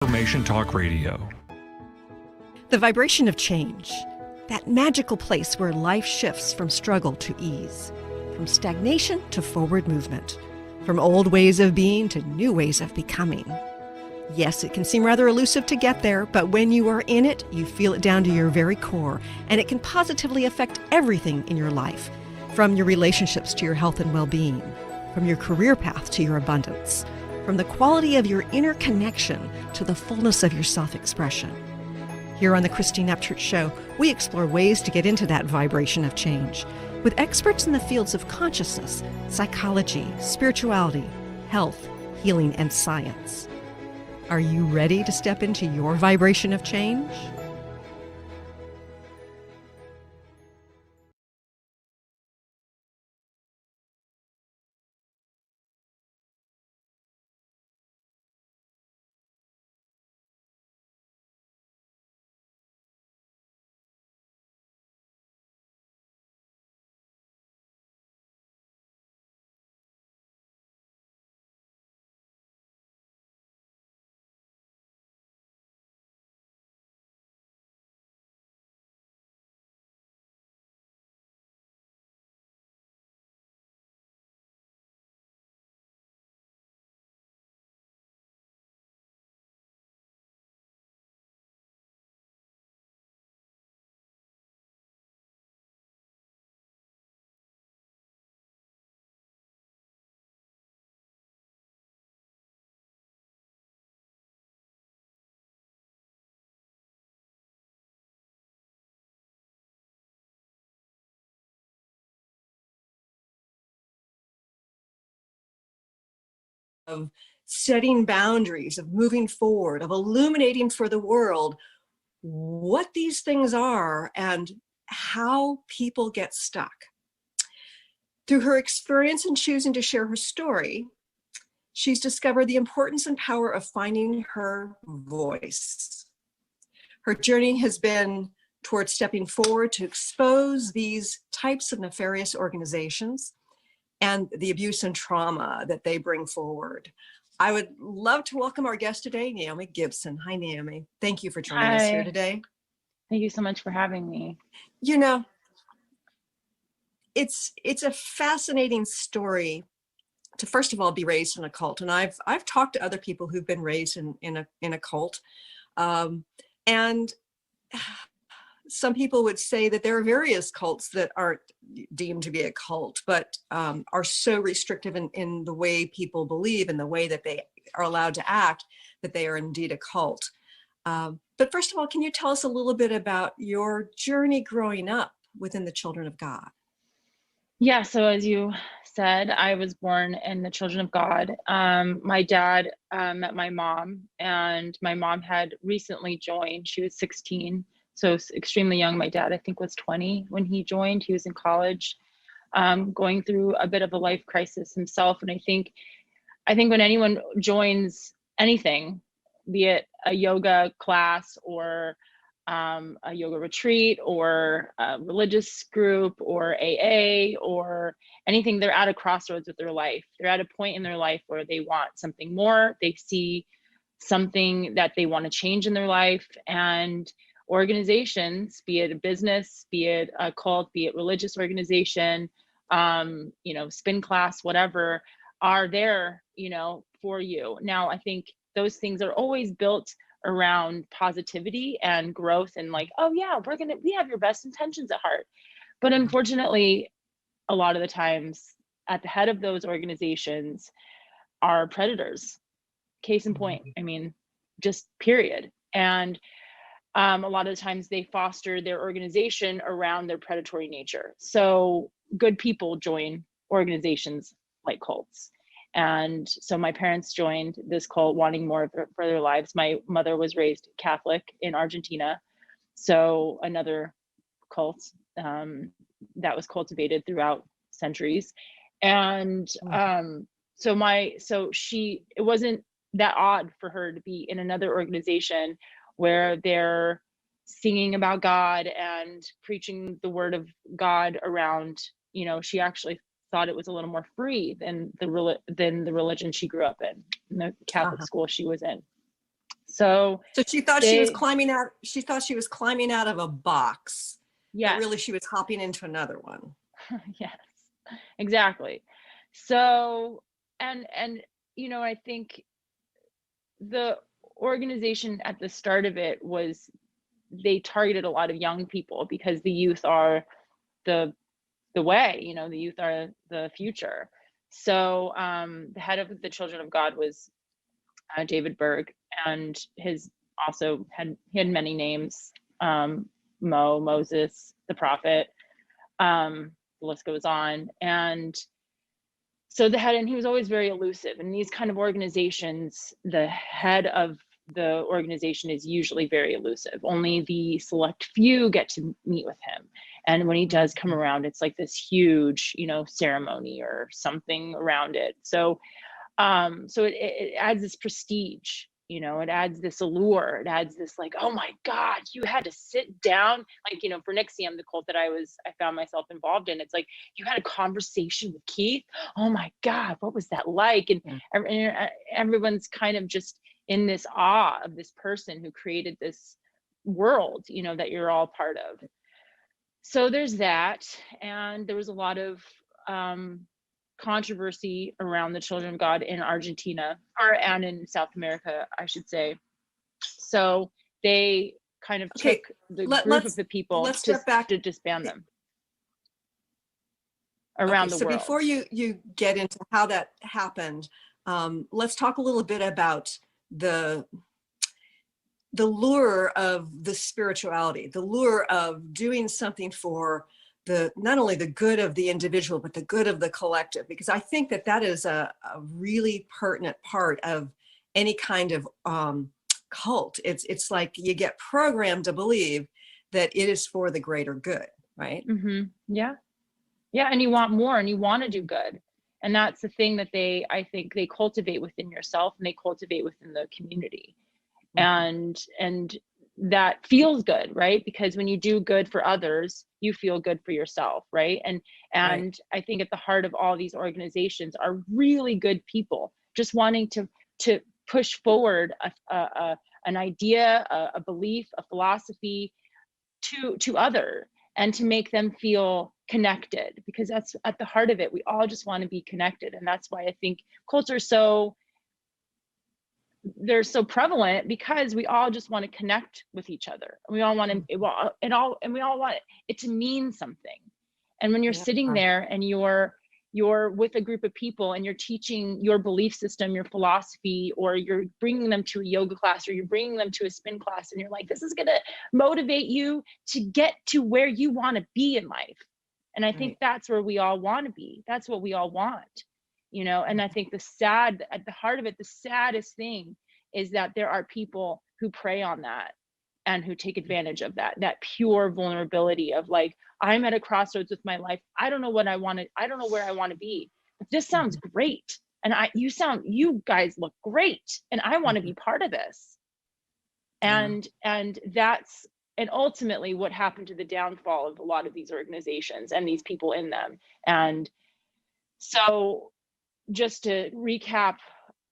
Information Talk Radio. The vibration of change, that magical place where life shifts from struggle to ease, from stagnation to forward movement, from old ways of being to new ways of becoming. Yes, it can seem rather elusive to get there, but when you are in it, you feel it down to your very core, and it can positively affect everything in your life, from your relationships to your health and well-being, from your career path to your abundance, from the quality of your inner connection to the fullness of your self-expression. Here on the Christine Upchurch Show, we explore ways to get into that vibration of change with experts in the fields of consciousness, psychology, spirituality, health, healing, and science. Are you ready to step into your vibration of change? Of setting boundaries, of moving forward, of illuminating for the world what these things are and how people get stuck. Through her experience in choosing to share her story, she's discovered the importance and power of finding her voice. Her journey has been towards stepping forward to expose these types of nefarious organizations and the abuse and trauma that they bring forward. I would love to welcome our guest today, Naomi Gibson. Hi, Naomi. Thank you for joining us here today. Thank you so much for having me. You know, it's a fascinating story to, first of all, be raised in a cult. And I've talked to other people who've been raised in a cult. And some people would say that there are various cults that aren't deemed to be a cult, but are so restrictive in the way people believe and the way that they are allowed to act, that they are indeed a cult. But first of all, can you tell us a little bit about your journey growing up within the Children of God? Yeah, so as you said, I was born in the Children of God. My dad met my mom, and my mom had recently joined. She was 16. So extremely young. My dad, I think, was 20 when he joined. He was in college, going through a bit of a life crisis himself. And I think when anyone joins anything, be it a yoga class or a yoga retreat or a religious group or AA or anything, they're at a crossroads with their life. They're at a point in their life where they want something more. They see something that they want to change in their life, and organizations, be it a business, be it a cult, be it religious organization, spin class, whatever, are there, for you. Now, I think those things are always built around positivity and growth and like, oh yeah, we have your best intentions at heart. But unfortunately, a lot of the times at the head of those organizations are predators. Case in point, just period. And a lot of the times they foster their organization around their predatory nature. So good people join organizations like cults. And so my parents joined this cult wanting more for their lives. My mother was raised Catholic in Argentina. So another cult that was cultivated throughout centuries. And it wasn't that odd for her to be in another organization where they're singing about God and preaching the word of God around, she actually thought it was a little more free than the religion she grew up in the Catholic school she was in. So So she thought she was they, climbing out. She thought she was climbing out of a box, but yes, really she was hopping into another one. yes, exactly. So, and I think the organization at the start of it was, they targeted a lot of young people because the youth are the way, the youth are the future. So the head of the Children of God was David Berg, and his also he had many names, Moses, the prophet, the list goes on. And so and he was always very elusive. In these kind of organizations, the head of the organization is usually very elusive. Only the select few get to meet with him. And when he does come around, it's like this huge, ceremony or something around it. So it adds this prestige, it adds this allure, it adds this like, oh my God, you had to sit down, like, for NXIVM, the cult that I found myself involved in, it's like, you had a conversation with Keith. Oh my God, what was that like? And everyone's kind of just in this awe of this person who created this world, that you're all part of. So there's that. And there was a lot of controversy around the Children of God in Argentina, and in South America, I should say. So they kind of took the group of the people let's step back to disband them around the so world. before you get into how that happened, let's talk a little bit about the lure of the spirituality, the lure of doing something for not only the good of the individual, but the good of the collective, because I think that is a really pertinent part of any kind of cult. It's like you get programmed to believe that it is for the greater good, right? Mm-hmm. Yeah. And you want more, and you want to do good. And that's the thing that I think they cultivate within yourself, and they cultivate within the community. And that feels good, right? Because when you do good for others, you feel good for yourself, right? And Right. I think at the heart of all these organizations are really good people just wanting to push forward an idea, a belief, a philosophy to other, and to make them feel connected, because that's at the heart of it. We all just want to be connected. And that's why I think cults are they're so prevalent, because we all just want to connect with each other. We all want to, and we all want it to mean something. And when you're sitting there and you're with a group of people, and you're teaching your belief system, your philosophy, or you're bringing them to a yoga class, or you're bringing them to a spin class, and you're like, this is going to motivate you to get to where you want to be in life. And I think that's where we all want to be. That's what we all want. And I think at the heart of it, the saddest thing is that there are people who prey on that, and who take advantage of that pure vulnerability of like, I'm at a crossroads with my life. I don't know what I want to, I don't know where I want to be, but this sounds great. And you guys look great, and I want to be part of this. And that's, and ultimately what happened to the downfall of a lot of these organizations and these people in them. And so, just to recap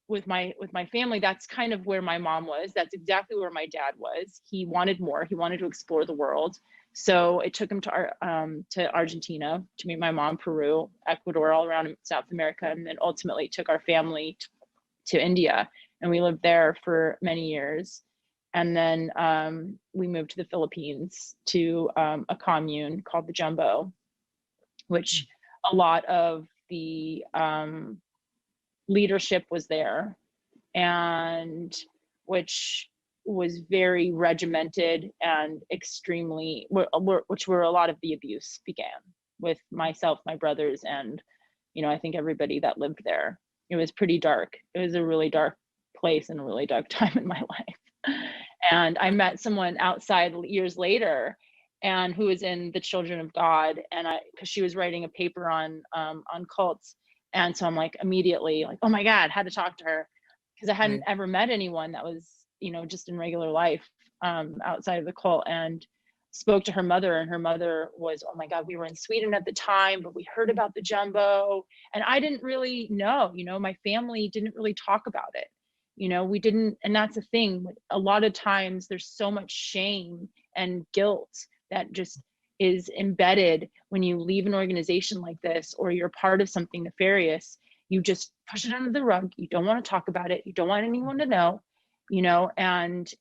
with my family, that's kind of where my mom was. That's exactly where my dad was. He wanted more. He wanted to explore the world. So it took him to Argentina to meet my mom, Peru, Ecuador, all around South America, and then ultimately took our family to India, and we lived there for many years. And then we moved to the Philippines to a commune called the Jumbo, which a lot of the leadership was there, and which was very regimented and extremely, which were a lot of the abuse began with myself, my brothers, and I think everybody that lived there. It was pretty dark. It was a really dark place and a really dark time in my life. And I met someone outside years later, and who was in the Children of God, and because she was writing a paper on cults. And so I'm like, immediately like, oh my God, had to talk to her, because I hadn't ever met anyone that was, just in regular life outside of the cult. And spoke to her mother, and her mother was, oh my God, we were in Sweden at the time, but we heard about the Jumbo. And I didn't really know, my family didn't really talk about it. You know, we didn't, and that's the thing. A lot of times there's so much shame and guilt that just is embedded when you leave an organization like this, or you're part of something nefarious. You just push it under the rug. You don't want to talk about it. You don't want anyone to know, you know, and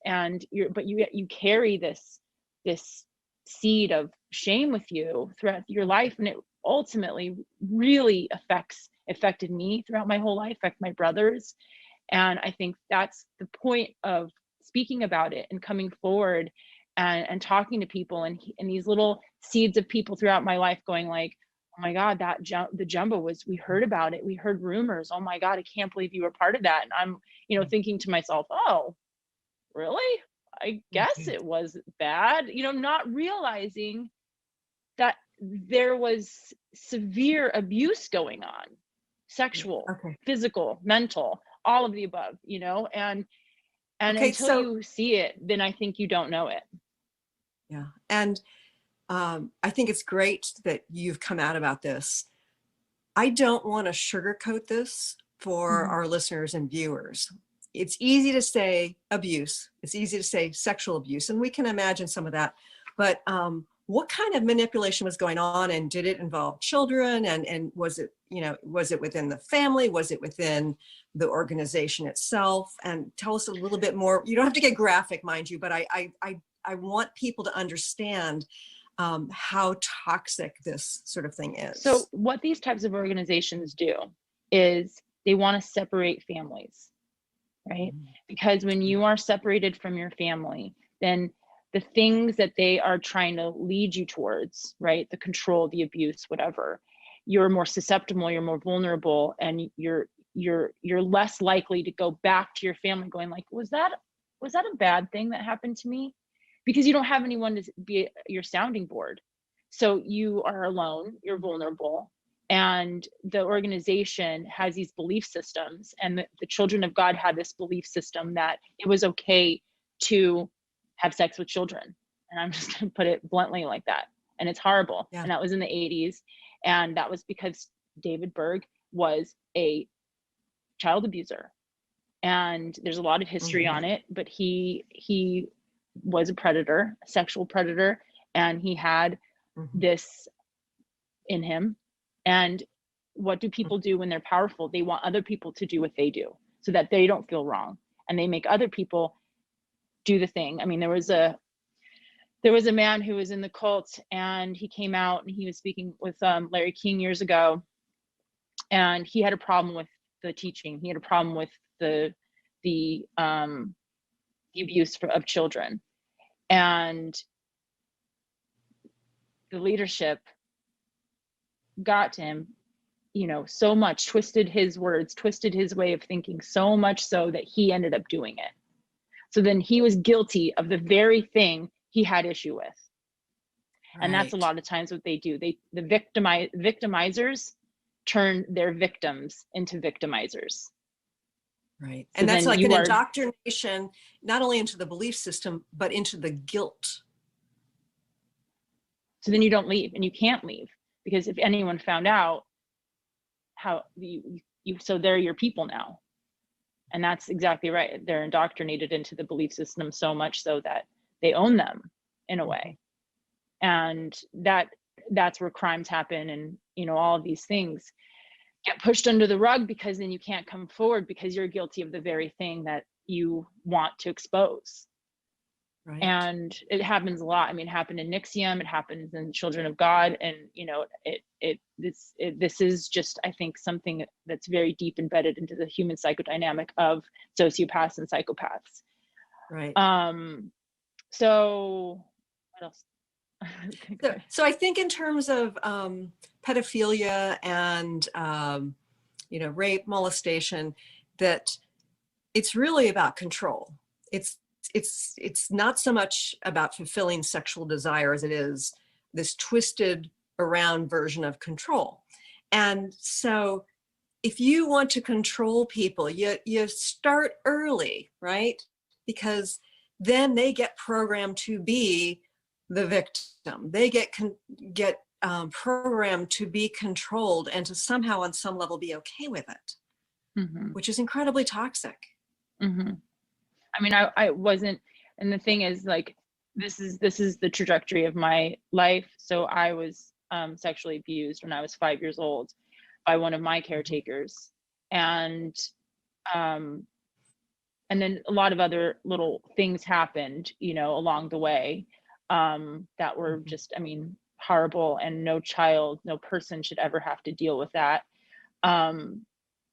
you carry this seed of shame with you throughout your life. And it ultimately really affected me throughout my whole life, affected my brothers. And I think that's the point of speaking about it and coming forward and talking to people, and these little seeds of people throughout my life going like, oh my God, the jumbo was, we heard about it. We heard rumors. Oh my God, I can't believe you were part of that. And I'm, you know, thinking to myself, oh, really? I guess it was bad, you know, not realizing that there was severe abuse going on, sexual, physical, mental, all of the above, you know, and until you see it, then I think you don't know it. Yeah. And I think it's great that you've come out about this. I don't want to sugarcoat this for our listeners and viewers. It's easy to say abuse. It's easy to say sexual abuse, and we can imagine some of that. But what kind of manipulation was going on, and did it involve children? And was it, you know, was it within the family? Was it within the organization itself? And tell us a little bit more. You don't have to get graphic, mind you, but I want people to understand how toxic this sort of thing is. So what these types of organizations do is they want to separate families, right? Because when you are separated from your family, then the things that they are trying to lead you towards, right? The control, the abuse, whatever, you're more susceptible, you're more vulnerable, and you're less likely to go back to your family going like, was that a bad thing that happened to me? Because you don't have anyone to be your sounding board. So you are alone, you're vulnerable, and the organization has these belief systems, and the children of God had this belief system that it was okay to have sex with children. And I'm just gonna put it bluntly like that. And it's horrible. Yeah. And that was in the 80s. And that was because David Berg was a child abuser. And there's a lot of history on it, but he was a predator, a sexual predator, and he had this in him. And what do people do when they're powerful? They want other people to do what they do so that they don't feel wrong, and they make other people do the thing. I mean, there was a man who was in the cult, and he came out and he was speaking with Larry King years ago, and he had a problem with the teaching. He had a problem with the abuse of children. And the leadership got to him, you know, so much, twisted his words, twisted his way of thinking so much so that he ended up doing it. So then he was guilty of the very thing he had issue with. Right. And that's a lot of times what they do. The victimizers turn their victims into victimizers. Right. And so that's like an indoctrination, not only into the belief system, but into the guilt. So then you don't leave, and you can't leave, because if anyone found out, how so they're your people now. And that's exactly right. They're indoctrinated into the belief system so much so that they own them in a way. And that's where crimes happen, and, you know, all of these things get pushed under the rug, because then you can't come forward because you're guilty of the very thing that you want to expose. Right. And it happens a lot. I mean, it happened in Nixium, it happens in Children of God, and, you know, this is just, I think, something that's very deep embedded into the human psychodynamic of sociopaths and psychopaths. Right. So what else? So I think in terms of pedophilia and you know, rape, molestation, that it's really about control. It's not so much about fulfilling sexual desire as it is this twisted around version of control. And so if you want to control people, you start early, right? Because then they get programmed to be the victim. They get programmed to be controlled and to somehow on some level be okay with it, which is incredibly toxic. hmm I mean, I wasn't, and the thing is, like, this is the trajectory of my life. So I was sexually abused when I was 5 years old by one of my Mhm. caretakers, and um, and then a lot of other little things happened, you know, along the way, that were Mhm. just, I mean, horrible, and no child, no person should ever have to deal with that. um,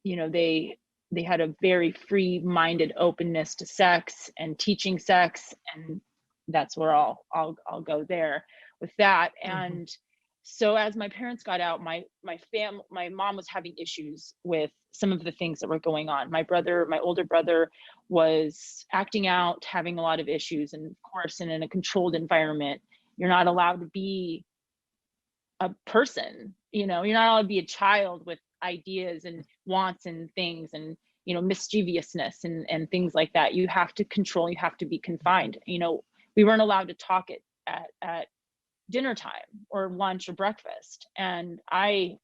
you know, they had a very free-minded openness to sex and teaching sex, and that's where I'll go there with that. Mhm. And so as my parents got out, my mom was having issues with some of the things that were going on. My older brother, was acting out, having a lot of issues, and of course, in a controlled environment, you're not allowed to be a person, you know, you're not allowed to be a child with ideas and wants and things, and, you know, mischievousness and things like that. You have to control, you have to be confined. You know, we weren't allowed to talk at dinner time or lunch or breakfast. And I'm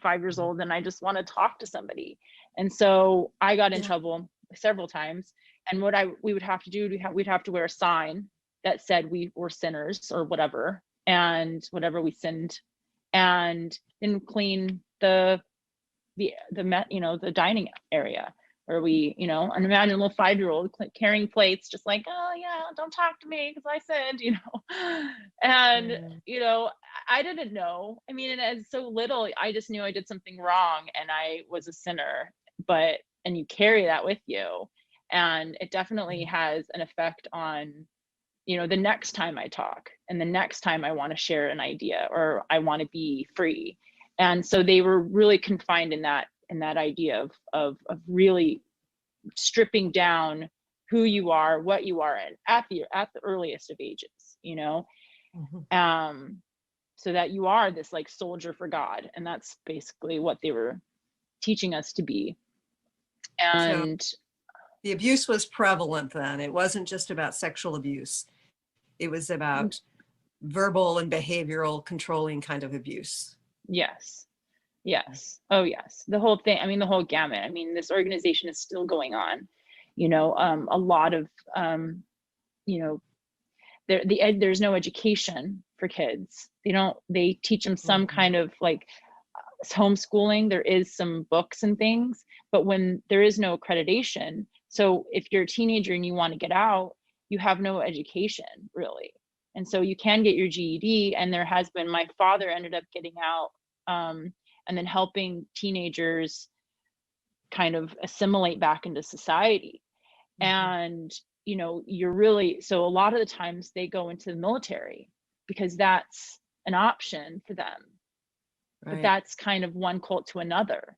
5 years Mhm. old and I just want to talk to somebody. And so I got in Yeah. trouble several times. And what I we would have to do, we'd have to wear a sign that said we were sinners or whatever, and whatever we sinned, and then clean you know, the dining area where we, you know, and imagine a little 5-year-old carrying plates, just like, oh yeah, don't talk to me because I said, you know. And Mm. you know, I didn't know. I mean, and as so little, I just knew I did something wrong and I was a sinner. But and you carry that with you, and it definitely Yeah. has an effect on, you know, the next time I talk and the next time I want to share an idea or I want to be free. And so they were really confined in that idea of really stripping down who you are, what you are, and at the earliest of ages, you know. Mhm. um so that you are this like soldier for God, and that's basically what they were teaching us to be. So And the abuse was prevalent then. It wasn't just about sexual abuse. It was about verbal and behavioral controlling kind of abuse. yes, yes. Oh, yes. The whole thing. I mean, the whole gamut. I mean, this organization is still going on. You know, a lot of, you know, there's no education for kids. They teach them some Mhm. kind of like homeschooling. There is some books and things, but when there is no accreditation, so if you're a teenager and you want to get out, you have no education really. And so you can get your GED, and there has been, my father ended up getting out, and then helping teenagers kind of assimilate back into society. Mhm. And you know, you're really, so a lot of the times they go into the military because that's an option for them. But Right. that's kind of one cult to another,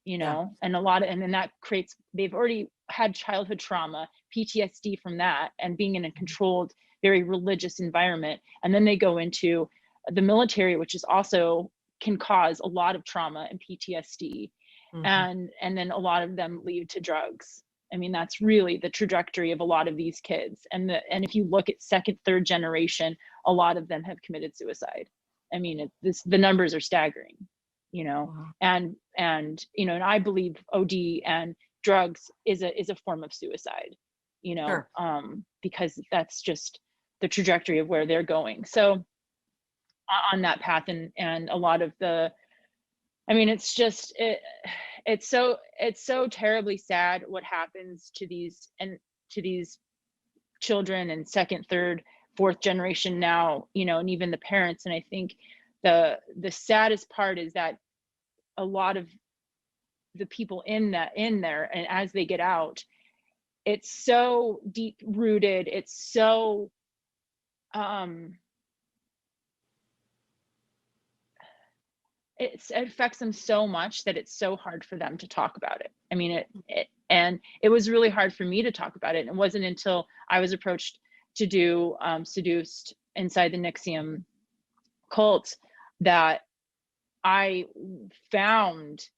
you Yeah. know. And a lot of, and then that creates, they've already had childhood trauma, PTSD from that, and being in a controlled, very religious environment, and then they go into the military, which is also can cause a lot of trauma and PTSD. Mhm. And then a lot of them lead to drugs. I mean, that's really the trajectory of a lot of these kids. And if you look at second, third generation, a lot of them have committed suicide. I mean, the numbers are staggering, you know. Wow. And you know, and I believe OD and drugs is a form of suicide, you know, Sure. because that's just the trajectory of where they're going. So on that path, and a lot of the, I mean, it's just it's so terribly sad what happens to these, and to these children and second, third, fourth generation now, you know, and even the parents. And I think the saddest part is that a lot of the people in there, and as they get out, it's so deep rooted, it's so um it affects them so much that it's so hard for them to talk about it. I mean, and it was really hard for me to talk about it. And it wasn't until I was approached to do Seduced inside the Nixium cult that I found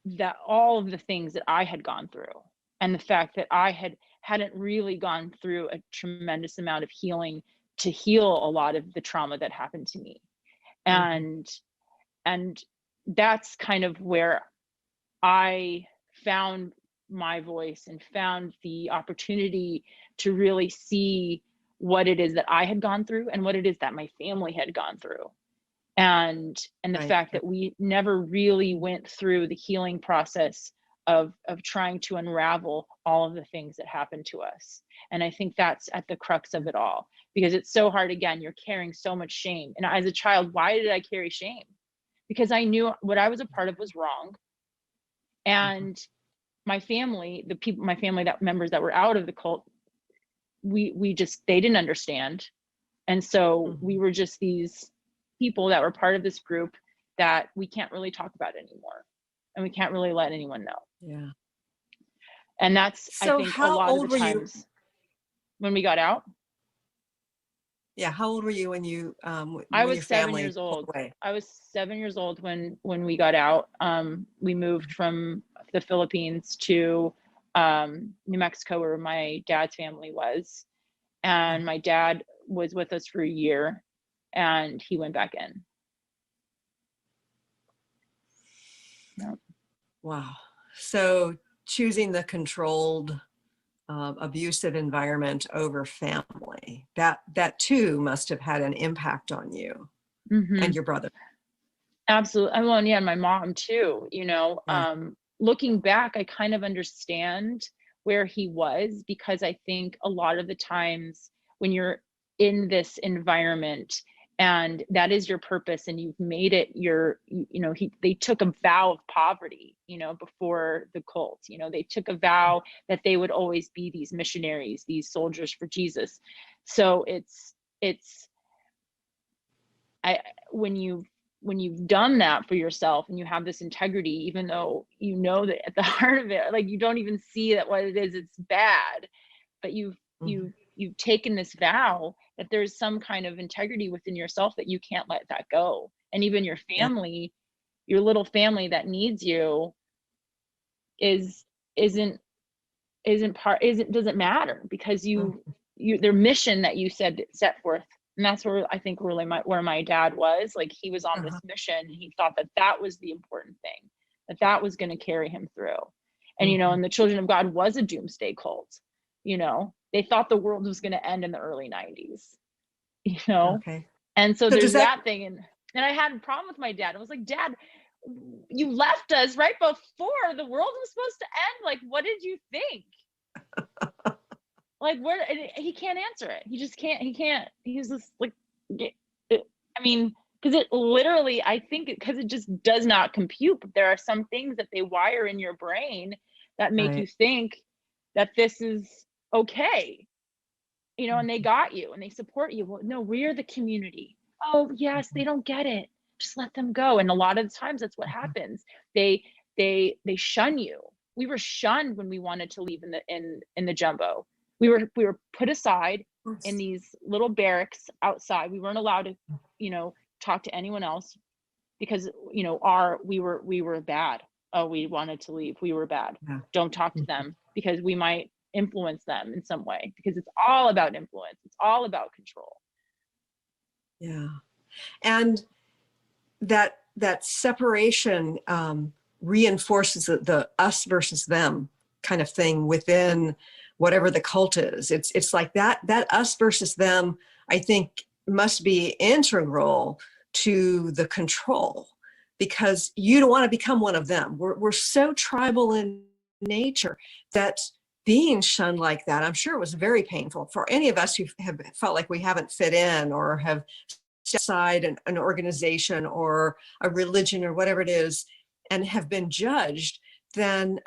that all of the things that I had gone through, and the fact that I hadn't really gone through a tremendous amount of healing to heal a lot of the trauma that happened to me. Mhm. And and that's kind of where I found my voice and found the opportunity to really see what it is that I had gone through and what it is that my family had gone through. And the Right. fact that we never really went through the healing process of trying to unravel all of the things that happened to us. And I think that's at the crux of it all, because it's so hard. Again, you're carrying so much shame. And as a child, why did I carry shame? Because I knew what I was a part of was wrong. And my family, the people, my family, that members that were out of the cult, we just, they didn't understand. And so we were just these people that were part of this group that we can't really talk about anymore, and we can't really let anyone know. Yeah. And that's, I So think, a how lot of old the were you? times when we got out. Yeah. How old were you when you, I when was your 7 family years pulled old. away? I was 7 years old when we got out. We moved from the Philippines to New Mexico, where my dad's family was. And my dad was with us for a year, and he went back in. Yep. Wow. So choosing the controlled, abusive environment over family, that too must have had an impact on you and your brother. Absolutely. Well, and yeah, my mom too, Yeah. looking back, I kind of understand where he was, because I think a lot of the times when you're in this environment and that is your purpose and you've made it they took a vow of poverty, before the cult. They took a vow that they would always be these missionaries, these soldiers for Jesus. So it's I when you've done that for yourself and you have this integrity, even though that at the heart of it, like, you don't even see that what it is, it's bad, but you've taken this vow that there's some kind of integrity within yourself that you can't let that go. And even your Yeah. family, your little family that needs you, is isn't doesn't matter, because their mission that you set forth. And that's where I think really where my dad was, like, he was on this mission, and he thought that that was the important thing, that was going to carry him through. And and the Children of God was a doomsday cult. They thought the world was going to end in the early 90s. Okay. And so So does there's that, that thing. And I had a problem with my dad. I was like, Dad, you left us right before the world was supposed to end. Like, what did you think? Like, where? He can't answer it. He just can't. He can't. He's just like, I mean, because it literally, I think, because it just does not compute. But there are some things that they wire in your brain that make you right. think that this is okay. And they got you and they support you. Well, no, we're the community. Oh, yes, they don't get it. Just let them go. And a lot of the times that's what happens. They shun you. We were shunned when we wanted to leave in the jumbo. We were put aside in these little barracks outside. We weren't allowed to, talk to anyone else, because we were bad. Oh, we wanted to leave. We were bad. Yeah. Don't talk to them, because we might influence them in some way, because it's all about influence. It's all about control. Yeah. And that separation reinforces the us versus them kind of thing within whatever the cult is. It's like that us versus them, I think, must be integral to the control, because you don't want to become one of them. We're so tribal in nature that being shunned like that, I'm sure it was very painful for any of us who have felt like we haven't fit in or have stepped aside an organization or a religion or whatever it is and have been judged. Then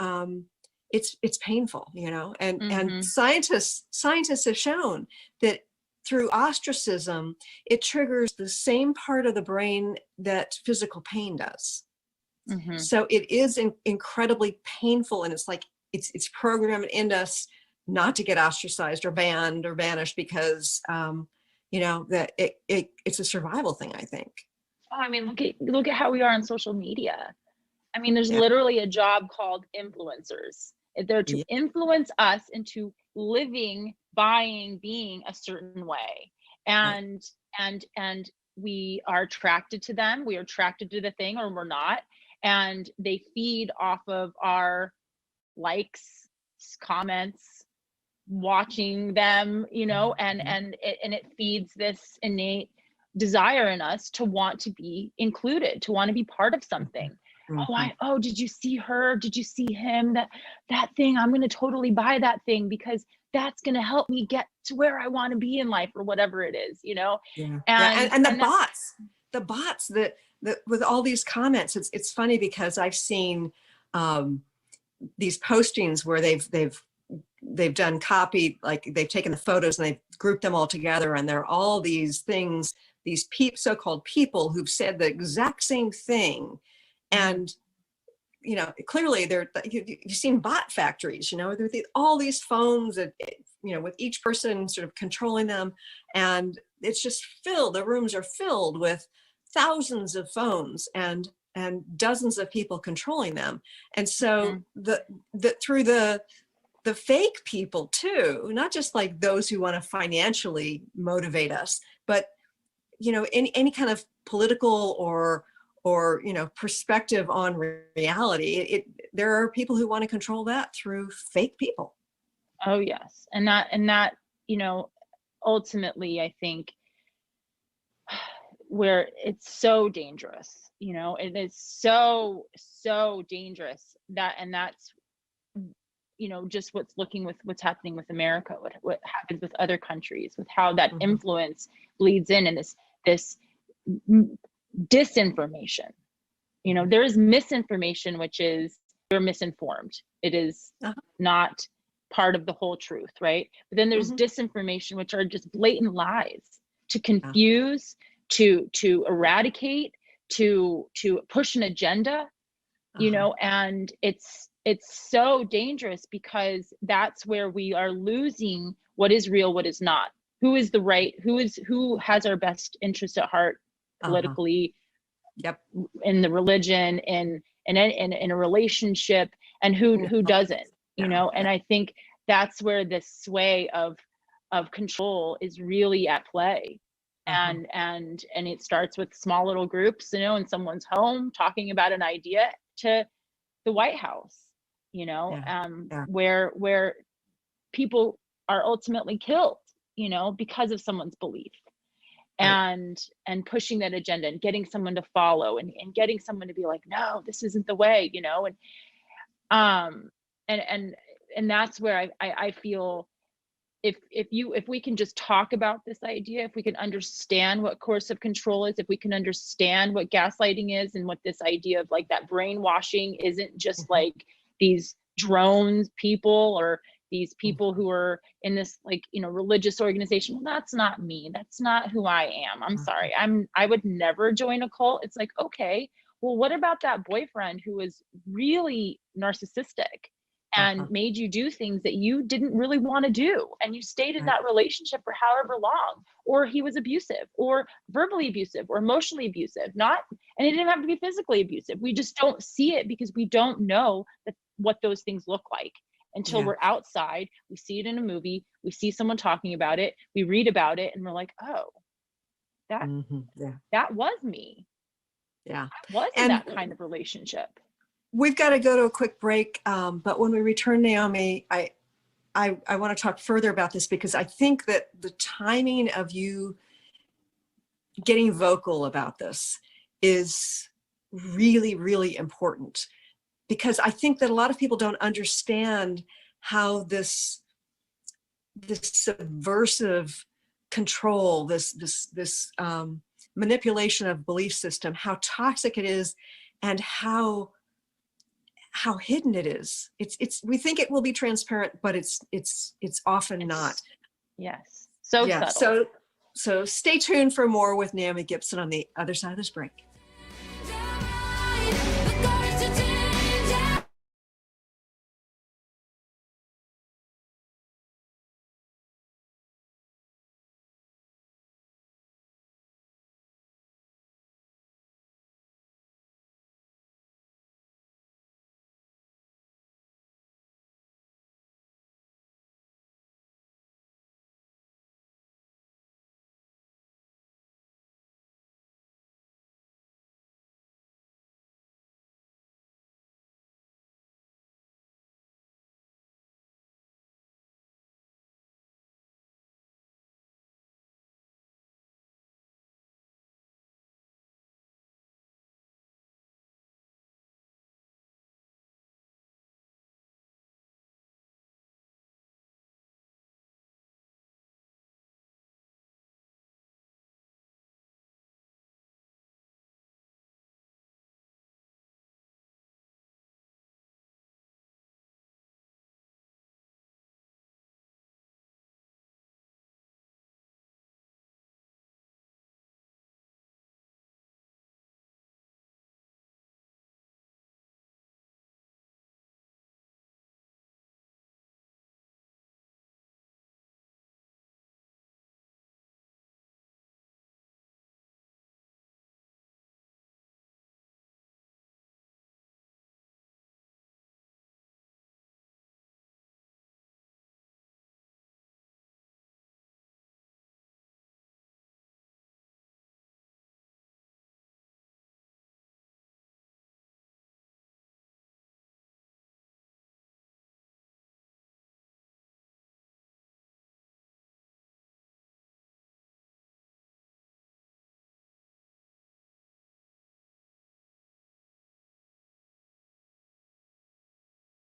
it's painful, and scientists have shown that through ostracism, it triggers the same part of the brain that physical pain does. So it is incredibly painful, and it's like it's programmed in us not to get ostracized or banned or banished, because that it's a survival thing, I think. Oh, I mean, look at how we are on social media. I mean, there's Yeah. literally a job called influencers. They're to Yeah. influence us into living, buying, being a certain way. And we are attracted to them. We are attracted to the thing, or we're not. And they feed off of our likes, comments, watching them, and it feeds this innate desire in us to want to be included, to want to be part of something. Did you see her? Did you see him? That thing, I'm going to totally buy that thing because that's going to help me get to where I want to be in life, or whatever it is, And the bots that with all these comments, it's funny because I've seen these postings where they've done copy, like they've taken the photos and they've grouped them all together, and there are all these things, these so-called people who've said the exact same thing. And clearly you've seen bot factories, there all these phones that, with each person sort of controlling them, and it's just filled, the rooms are filled with thousands of phones and dozens of people controlling them. And so through the fake people too, not just like those who want to financially motivate us, but any kind of political or perspective on reality, there are people who want to control that through fake people. Oh yes. And that ultimately, I think, where it's so dangerous, it is so dangerous, that's just what's happening with America, what happens with other countries, with how that influence bleeds in, and this disinformation. There is misinformation, which is you're misinformed. It is not part of the whole truth, right? But then there's disinformation, which are just blatant lies to confuse, to eradicate, to push an agenda, and it's so dangerous, because that's where we are losing what is real, what is not, who is the right, who has our best interest at heart politically, in the religion, in a relationship, and who doesn't, and I think that's where this sway of control is really at play. And it starts with small little groups, in someone's home, talking about an idea, to the White House, where people are ultimately killed, because of someone's belief. And pushing that agenda, and getting someone to follow, and getting someone to be like, no, this isn't the way, and that's where I feel, if we can just talk about this idea, if we can understand what coercive control is, if we can understand what gaslighting is, and what this idea of like that brainwashing isn't just like these drones people, or these people who are in this religious organization. Well, that's not me. That's not who I am. I'm sorry. I would never join a cult. It's like, okay, well, what about that boyfriend who was really narcissistic and made you do things that you didn't really want to do, and you stayed in that relationship for however long, or he was abusive, or verbally abusive, or emotionally abusive, and it didn't have to be physically abusive. We just don't see it because we don't know what those things look like until we're outside. We see it in a movie, we see someone talking about it, we read about it, and we're like, oh, that was me. I was in that kind of relationship. We've got to go to a quick break, but when we return, Naomi, I want to talk further about this, because I think that the timing of you getting vocal about this is really, really important, because I think that a lot of people don't understand how this subversive control, this manipulation of belief system, how toxic it is, and how hidden it is. It's we think it will be transparent, but it's often not. Yes. So subtle. So stay tuned for more with Naomi Gibson on the other side of this break.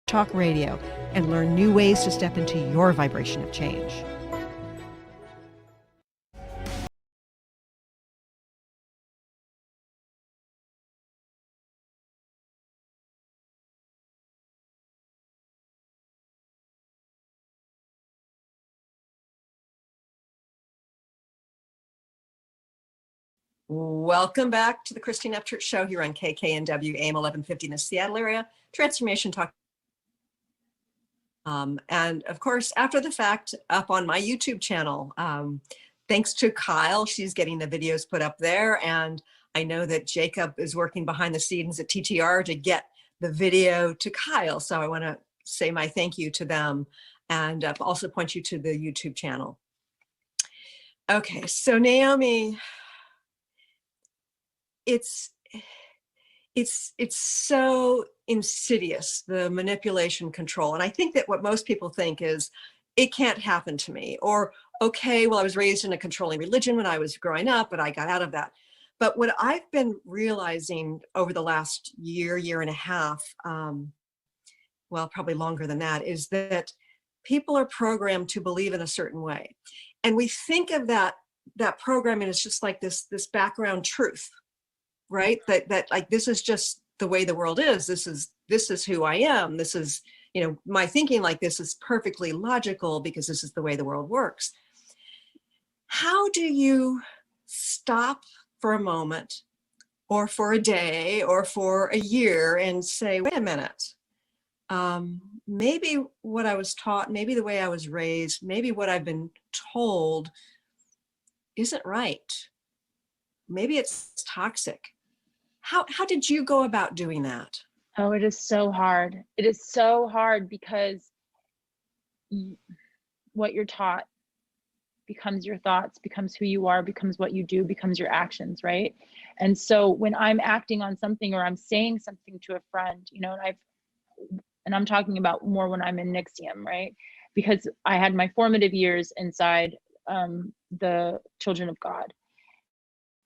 Talk Radio and learn new ways to step into your vibration of change. Welcome back to the Christine Upchurch Show here on KKNW AM 1150 in the Seattle area, Transformation Talk. And of course, after the fact, up on my YouTube channel, thanks to Kyle, she's getting the videos put up there. And I know that Jacob is working behind the scenes at TTR to get the video to Kyle. So I want to say my thank you to them and also point you to the YouTube channel. Okay, so Naomi, it's so insidious, the manipulation, control. And I think that what most people think is, it can't happen to me. Or, okay, well, I was raised in a controlling religion when I was growing up, but I got out of that. But what I've been realizing over the last year and a half, well, probably longer than that, is that people are programmed to believe in a certain way. And we think of that programming as just like this background truth, right? That like, this is just the way the world is. This is who I am. This is, my thinking like this is perfectly logical because this is the way the world works. How do you stop for a moment or for a day or for a year and say, wait a minute, maybe what I was taught, maybe the way I was raised, maybe what I've been told isn't right. Maybe it's toxic. How did you go about doing that? Oh, it is so hard. It is so hard because what you're taught becomes your thoughts, becomes who you are, becomes what you do, becomes your actions, right? And so when I'm acting on something or I'm saying something to a friend, and I'm talking about more when I'm in NXIVM, right? Because I had my formative years inside the Children of God.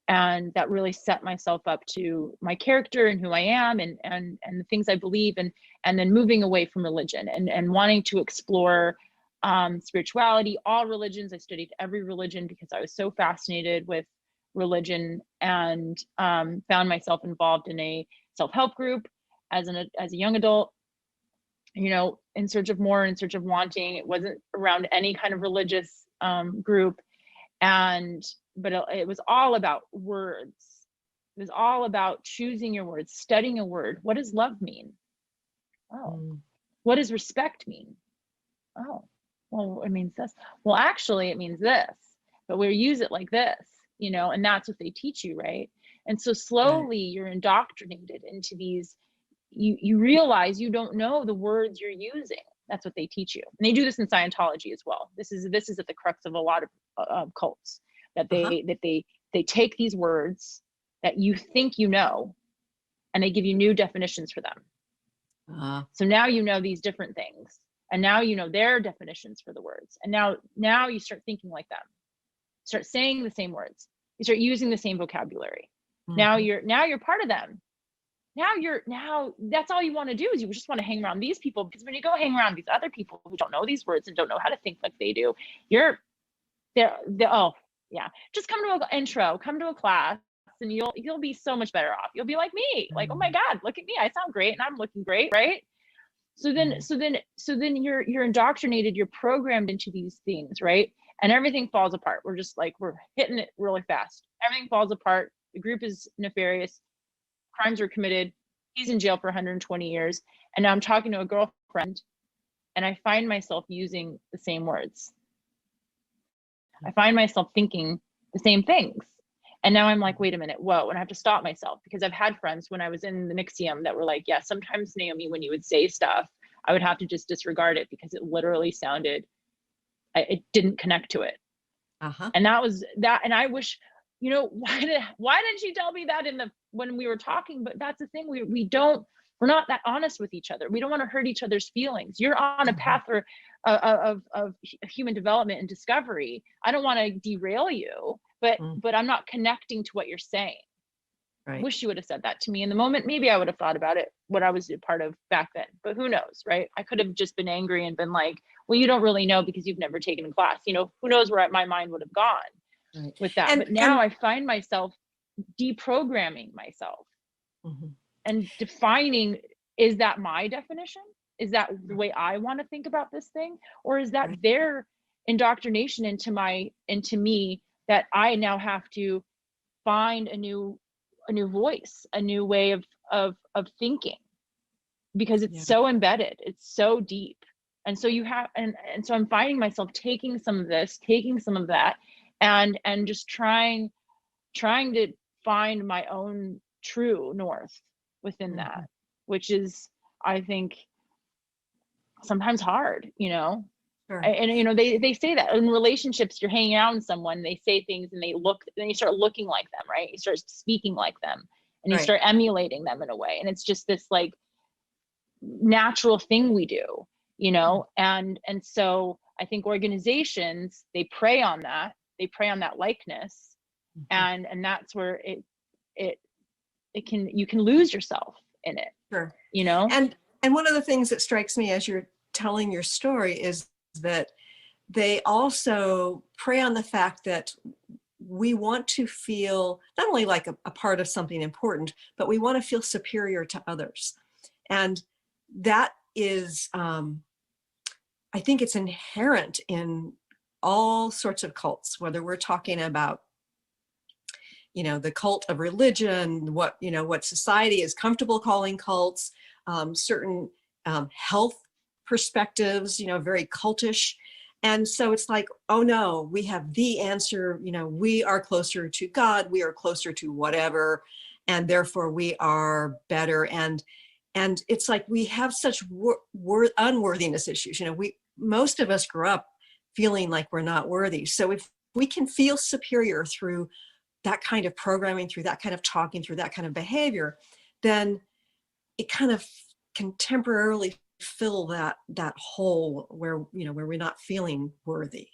And that really set myself up to my character and who I am and the things I believe and then moving away from religion and wanting to explore spirituality, all religions. I studied every religion because I was so fascinated with religion and found myself involved in a self-help group as a young adult, in search of more, in search of wanting. It wasn't around any kind of religious group. But it was all about words. It was all about choosing your words, studying a word. What does love mean? Oh, what does respect mean? Oh, well, it means this. Well, actually, it means this, but we use it like this, and that's what they teach you, right? And so slowly you're indoctrinated into these, you realize you don't know the words you're using. That's what they teach you. And they do this in Scientology as well. This is at the crux of a lot of cults, that they take these words that you think and they give you new definitions for them. So now these different things, and now their definitions for the words, and now you start thinking like them, start saying the same words, you start using the same vocabulary. Now you're part of them. Now that's all you want to do, is you just want to hang around these people, because when you go hang around these other people who don't know these words and don't know how to think like they do, just come to an intro, come to a class, and you'll be so much better off. You'll be like me, like, oh my God, look at me, I sound great and I'm looking great, right? So then you're indoctrinated, you're programmed into these things, right? And everything falls apart. We're hitting it really fast. Everything falls apart. The group is nefarious. Crimes were committed. He's in jail for 120 years. And now I'm talking to a girlfriend and I find myself using the same words. I find myself thinking the same things. And now I'm like, wait a minute, whoa. And I have to stop myself, because I've had friends when I was in the NXIVM that were like, yeah, sometimes Naomi, when you would say stuff, I would have to just disregard it because it literally sounded, it didn't connect to it. And that was that. And I wish, why didn't she tell me that when we were talking? But that's the thing, we're not that honest with each other. We don't want to hurt each other's feelings. You're on a path of human development and discovery. I don't want to derail you, but I'm not connecting to what you're saying. Right. Wish you would have said that to me in the moment. Maybe I would have thought about it, what I was a part of back then, but who knows, right? I could have just been angry and been like, well, you don't really know because you've never taken a class. You know, who knows where my mind would have gone Right. with that. But now And I find myself deprogramming myself mhm. and defining, is that my definition? Is that the way I want to think about this thing? Or is that Right. their indoctrination into me, that I now have to find a new voice, a new way of thinking, because Yeah. it's so embedded, it's so deep. And so you have, and so I'm finding myself taking some of this, taking some of that, and just trying to find my own true north within that, Mhm. which is, I think, sometimes hard, you know. Sure. And you know, they say that in relationships, you're hanging out with someone, they say things and then you start looking like them, right? You start speaking like them, and you Right. start emulating them in a way, and it's just this like natural thing we do, you know. And so I think organizations, they prey on that, likeness, Mhm. and that's where it you can lose yourself in it, Sure. you know. And one of the things that strikes me as you're telling your story is that they also prey on the fact that we want to feel not only like a part of something important, but we want to feel superior to others. And that is, I think it's inherent in all sorts of cults, whether we're talking about, the cult of religion, what society is comfortable calling cults, certain health perspectives, very cultish. And so it's like, oh no, we have the answer, we are closer to God, we are closer to whatever, and therefore we are better. And it's like we have such unworthiness issues. Most of us grew up feeling like we're not worthy. So if we can feel superior through that kind of programming, through that kind of talking, through that kind of behavior, then it kind of can temporarily fill that hole where we're not feeling worthy.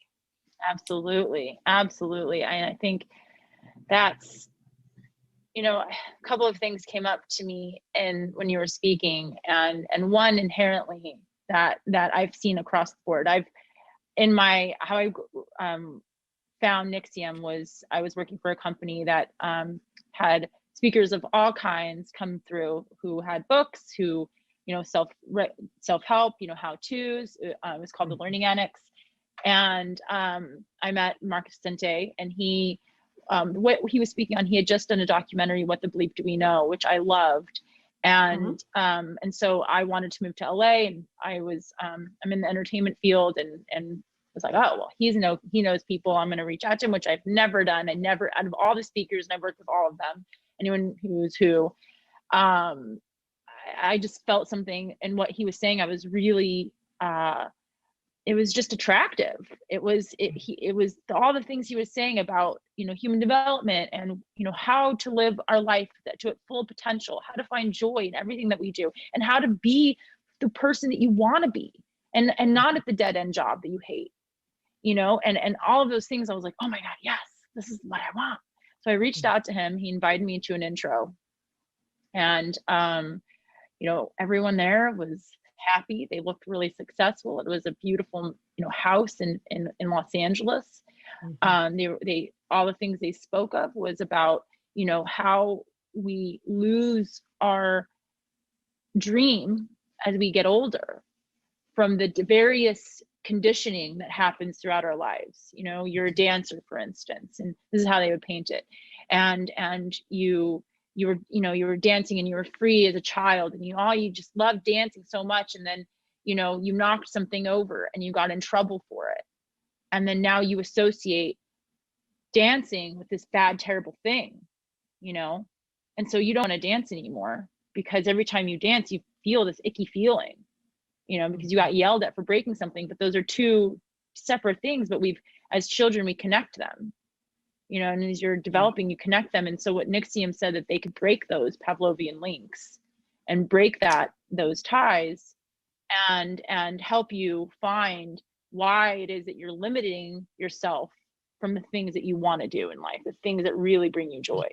Absolutely, absolutely. I think that's, a couple of things came up to me and when you were speaking, and one inherently that I've seen across the board. I've in my how I found Nixium was, I was working for a company that had speakers of all kinds come through, who had books, who self-help, how-tos. It was called the Learning Annex. And I met Marcus Sente, and what he was speaking on, he had just done a documentary, What the Bleep Do We Know, which I loved. Mm-hmm. And so I wanted to move to LA, and I'm in the entertainment field, and was like, oh, well, he knows people. I'm going to reach out to him, which I've never done. Out of all the speakers, and I've worked with all of them, anyone who's who, I just felt something in what he was saying. I was really, it was just attractive. It was all the things he was saying about, human development, and, how to live our life to its full potential, how to find joy in everything that we do, and how to be the person that you want to be, and not at the dead end job that you hate, and all of those things. I was like, oh my God, yes, this is what I want. So I reached out to him. He invited me to an intro, and everyone there was happy. They looked really successful. It was a beautiful, house in Los Angeles. They all the things they spoke of was about, how we lose our dream as we get older, from the various conditioning that happens throughout our lives. You're a dancer, for instance, and this is how they would paint it. And you were dancing, and you were free as a child, and you just loved dancing so much. And then, you knocked something over and you got in trouble for it. And then now you associate dancing with this bad, terrible thing, and so you don't want to dance anymore, because every time you dance, you feel this icky feeling, because you got yelled at for breaking something. But those are two separate things, but as children, we connect them, and as you're developing, you connect them. And so what Nixium said, that they could break those Pavlovian links and break those ties, and help you find why it is that you're limiting yourself from the things that you want to do in life, the things that really bring you joy.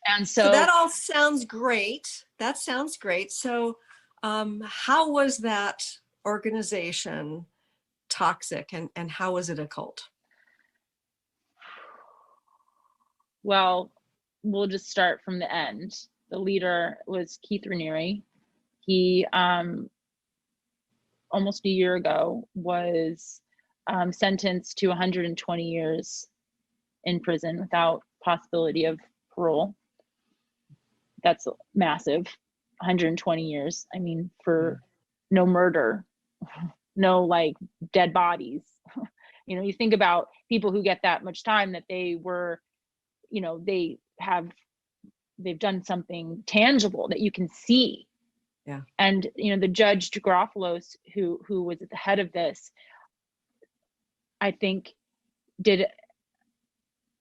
And So that so, all sounds great. That sounds great. So how was that organization toxic, and how was it a cult? well, we'll just start from the end. The leader was Keith Raniere. He, almost a year ago, was sentenced to 120 years in prison without possibility of parole. That's massive. 120 years. I mean, for no murder, no like dead bodies. You know, you think about people who get that much time, that they were, you know, they've done something tangible that you can see. Yeah. And you know, the judge Grofolos, who was at the head of this, I think did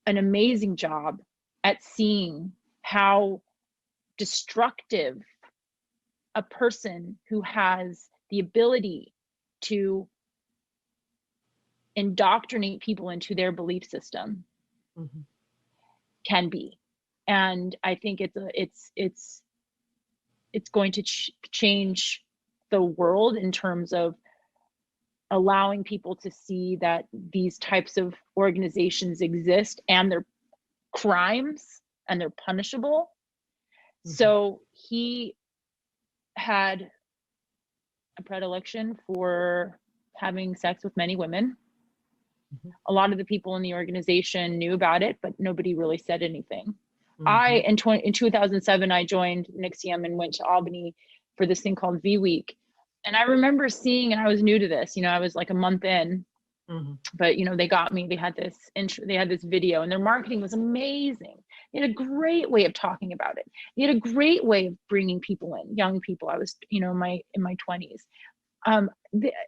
an amazing job at seeing how destructive a person who has the ability to indoctrinate people into their belief system can be. And I think it's going to change the world in terms of allowing people to see that these types of organizations exist and they're crimes and they're punishable. So he had a predilection for having sex with many women. A lot of the people in the organization knew about it, but nobody really said anything. In 2007, I joined NXIVM and went to Albany for this thing called V Week. And I remember seeing, and I was new to this, you know, I was like a month in, but you know, they got me, they had this video, and their marketing was amazing. They had a great way of talking about it. They had a great way of bringing people in, young people. I was, you know, in my 20s.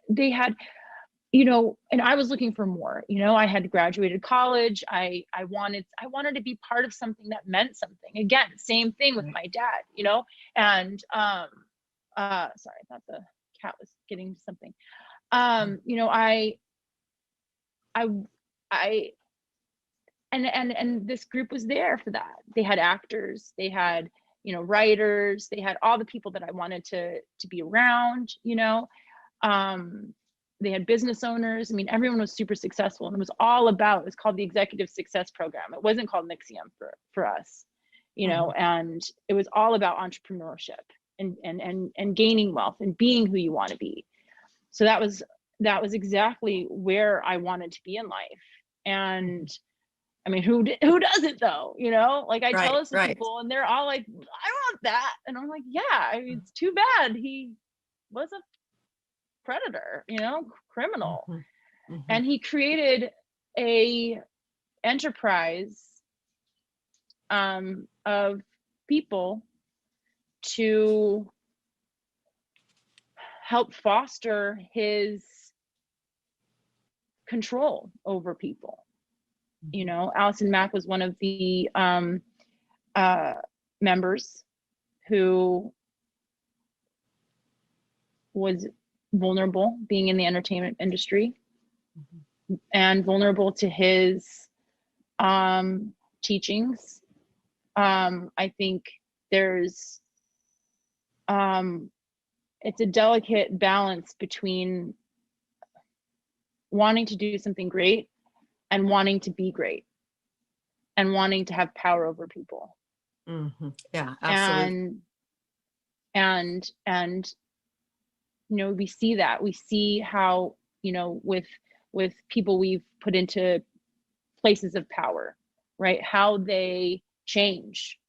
They had, you know, and I was looking for more. You know, I had graduated college. I wanted to be part of something that meant something. Again, same thing with my dad, you know. And sorry, I thought the cat was getting something. You know, and this group was there for that. They had actors, they had, you know, writers, they had all the people that I wanted to be around, you know. They had business owners. I mean, everyone was super successful, and it was called the Executive Success Program. It wasn't called NXIVM for us, you know, and it was all about entrepreneurship and gaining wealth and being who you want to be. So that was exactly where I wanted to be in life. And I mean, who doesn't though, you know? Like I tell this to people and they're all like, I want that. And I'm like, yeah, I mean, it's too bad he was a predator, you know, criminal. And he created a enterprise of people to help foster his control over people. You know, Allison Mack was one of the members who was vulnerable, being in the entertainment industry, and vulnerable to his teachings. I think there's it's a delicate balance between wanting to do something great and wanting to be great and wanting to have power over people. Yeah, absolutely. And you know, we see how, you know, with people we've put into places of power, right? How they change.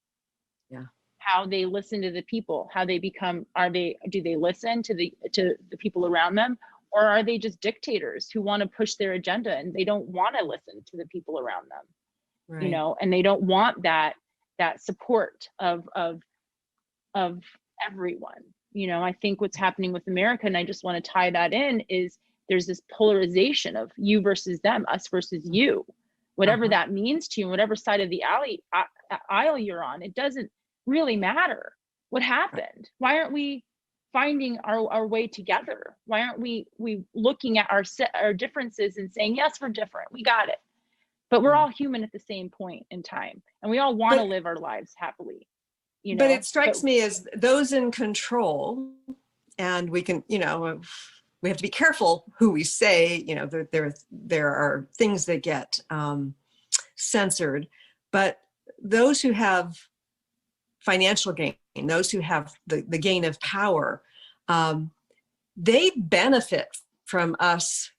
Yeah. How they listen to the people, how they become, do they listen to the people around them, or are they just dictators who want to push their agenda and they don't want to listen to the people around them, you know, and they don't want that support of everyone. You know, I think what's happening with America, and I just want to tie that in, is there's this polarization of you versus them, us versus you, whatever that means to you, whatever side of the aisle you're on. It doesn't really matter what happened. Why aren't we finding our way together? Why aren't we looking at our differences and saying, yes, we're different, we got it, but we're all human at the same point in time, and we all want to live our lives happily, but it strikes me as those in control, and we can, we have to be careful who we say, there are things that get censored, but those who have financial gain, those who have the gain of power, they benefit from us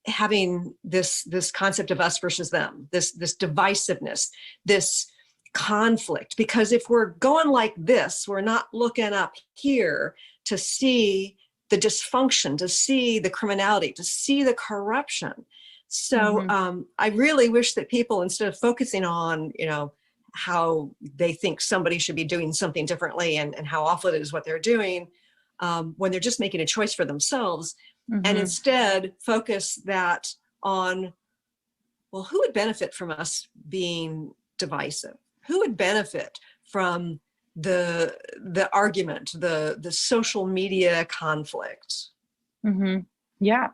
having this concept of us versus them, this divisiveness, this conflict. Because if we're going like this, we're not looking up here to see the dysfunction, to see the criminality, to see the corruption. So I really wish that people, instead of focusing on, how they think somebody should be doing something differently and how awful it is what they're doing, when they're just making a choice for themselves, and instead focus that on, well, who would benefit from us being divisive? Who would benefit from the argument, the social media conflict? Yeah,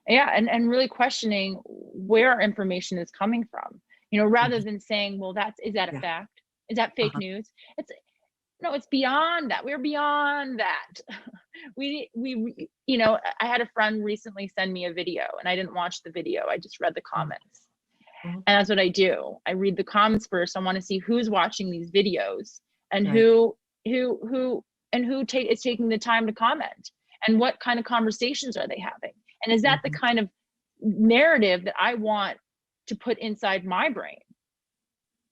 and really questioning where our information is coming from. Rather than saying, well, is that a fact? Is that fake news? It's beyond that. We're beyond that. I had a friend recently send me a video, and I didn't watch the video. I just read the comments. And that's what I do. I read the comments first. I want to see who's watching these videos and who is taking the time to comment, and what kind of conversations are they having? And is that the kind of narrative that I want to put inside my brain?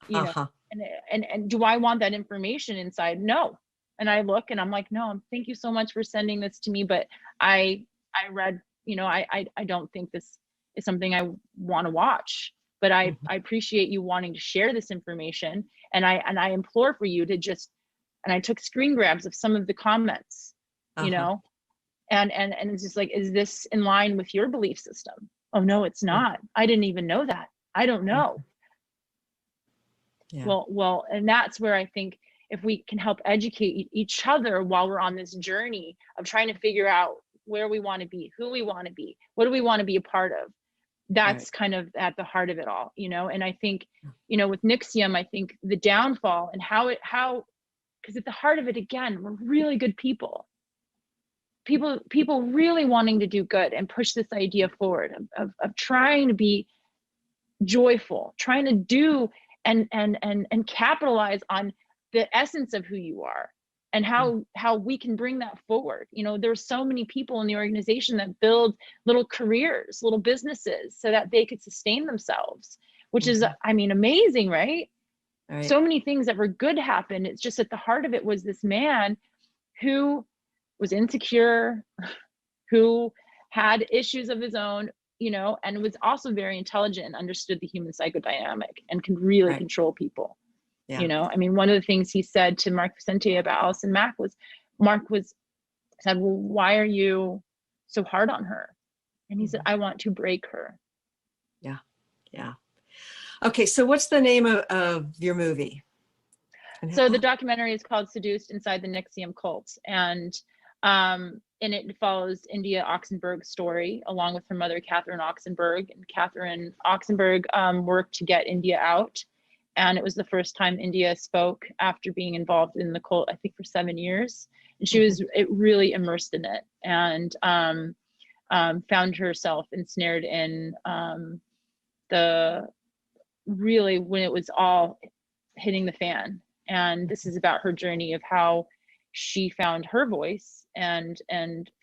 And do I want that information inside? No. And I look and I'm like, no, thank you so much for sending this to me, but I read, I don't think this is something I want to watch, but I appreciate you wanting to share this information. And I implore for you to and I took screen grabs of some of the comments, and it's just like, is this in line with your belief system? Oh, no, it's not. I didn't even know that. I don't know. Yeah. Well, and that's where I think if we can help educate each other while we're on this journey of trying to figure out where we want to be, who we want to be, what do we want to be a part of, that's kind of at the heart of it all, And I think, with NXIVM, I think the downfall and how because at the heart of it, again, we're really good people really wanting to do good and push this idea forward of trying to be joyful, trying to do and capitalize on the essence of who you are, and how we can bring that forward. There's so many people in the organization that build little careers, little businesses, so that they could sustain themselves, which is, amazing, right? So many things that were good happened. It's just at the heart of it was this man who was insecure, who had issues of his own, and was also very intelligent and understood the human psychodynamic and could really control people. Yeah. One of the things he said to Mark Vicente about Allison Mack was, said, well, why are you so hard on her? And he said, I want to break her. Yeah. Yeah. Okay. So what's the name of your movie? So the documentary is called Seduced Inside the NXIVM Cult. And in it follows India Oxenberg's story, along with her mother, Catherine Oxenberg. And Catherine Oxenberg worked to get India out. And it was the first time India spoke after being involved in the cult, I think, for 7 years. And she was really immersed in it, and found herself ensnared in when it was all hitting the fan. And this is about her journey of how she found her voice and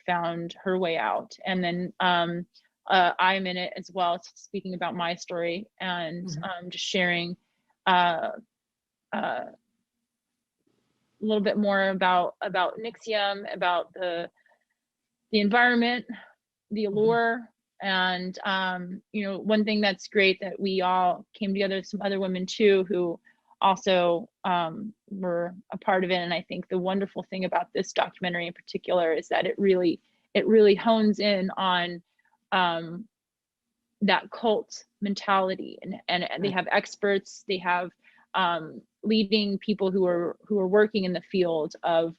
found her way out. And then I'm in it as well, speaking about my story and just sharing a little bit more about NXIVM, about the environment, the allure. And one thing that's great that we all came together, some other women too, who also were a part of it. And I think the wonderful thing about this documentary in particular is that it really hones in on that cult mentality, and they have experts, they have leading people who are working in the field of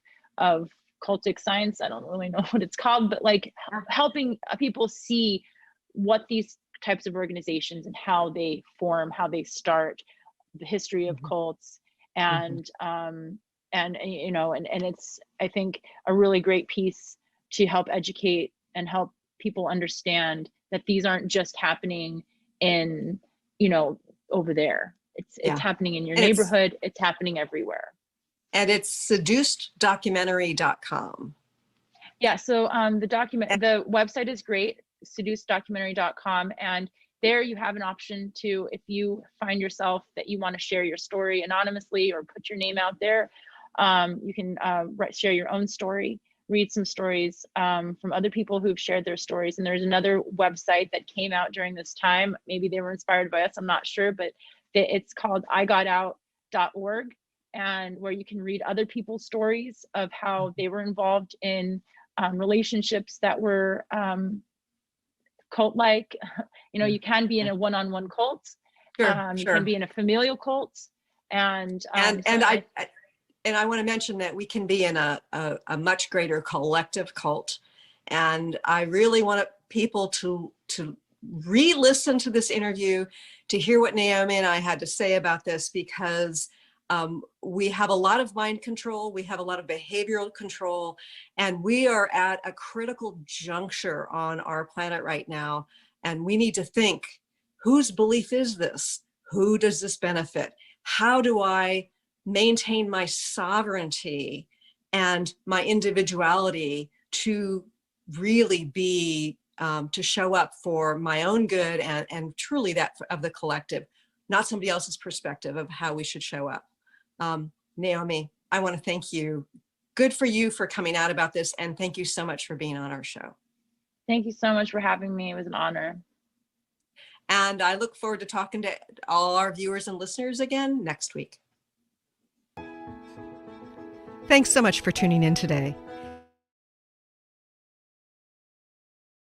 cultic science. I don't really know what it's called, but like helping people see what these types of organizations and how they form, how they start, the history of cults, and you know, and it's, I think, a really great piece to help educate and help people understand that these aren't just happening in, you know, over there. It's happening in your neighborhood. It's happening everywhere. And it's seduceddocumentary.com. Yeah, so the website is great, seduceddocumentary.com, and there you have an option to, if you find yourself that you want to share your story anonymously or put your name out there, you can share your own story, read some stories from other people who've shared their stories. And there's another website that came out during this time. Maybe they were inspired by us, I'm not sure, but it's called igotout.org, and where you can read other people's stories of how they were involved in relationships that were cult-like. You know, you can be in a one-on-one cult. You can be in a familial cult, and I want to mention that we can be in a much greater collective cult. And I really want people to re-listen to this interview, to hear what Naomi and I had to say about this, because we have a lot of mind control, we have a lot of behavioral control, and we are at a critical juncture on our planet right now. And we need to think, whose belief is this? Who does this benefit? How do I maintain my sovereignty and my individuality to really be, to show up for my own good and truly that of the collective, not somebody else's perspective of how we should show up. Naomi, I want to thank you. Good for you for coming out about this, and thank you so much for being on our show. Thank you so much for having me. It was an honor. And I look forward to talking to all our viewers and listeners again next week. Thanks so much for tuning in today.